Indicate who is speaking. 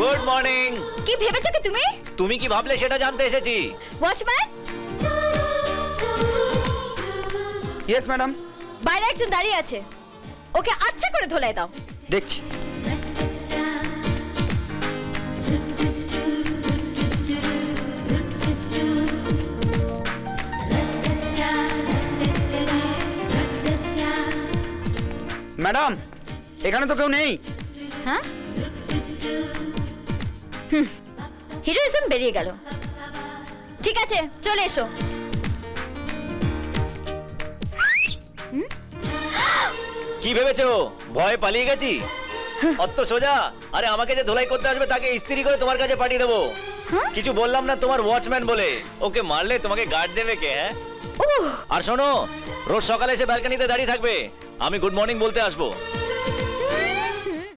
Speaker 1: Good morning.
Speaker 2: কি ভেবেছো কি তুমি?
Speaker 1: তুমি কি ভাবলে সেটা জানতে এসেছি।
Speaker 2: ওয়াচম্যান।
Speaker 3: Yes madam.
Speaker 2: বাইরে একজন দাঁড়িয়ে আছে, ওকে আচ্ছা করে ধোলাই দাও।
Speaker 3: দেখছি। ম্যাডাম এখানে তো কেউ নেই।
Speaker 2: হ্যাঁ, হিরোইজম বেরিয়ে গেল। ঠিক আছে, চলে এসো।
Speaker 1: কি ভেবেছো ভয়ে পালিয়ে গেছি? অত সোজা? আরে আমাকে যে ধোলাই করতে আসবে তাকে ইস্ত্রি করে তোমার কাছে পাঠিয়ে দেবো। কিছু বললাম না তোমার ওয়াচম্যান বলে, ওকে মারলে তোমাকে গার্ড দেবে কে? হ্যাঁ, আর শোনো, রোজ সকালে এসে ব্যালকনিতে দাঁড়িয়ে থাকবে, আমি গুড মর্নিং বলতে আসবো।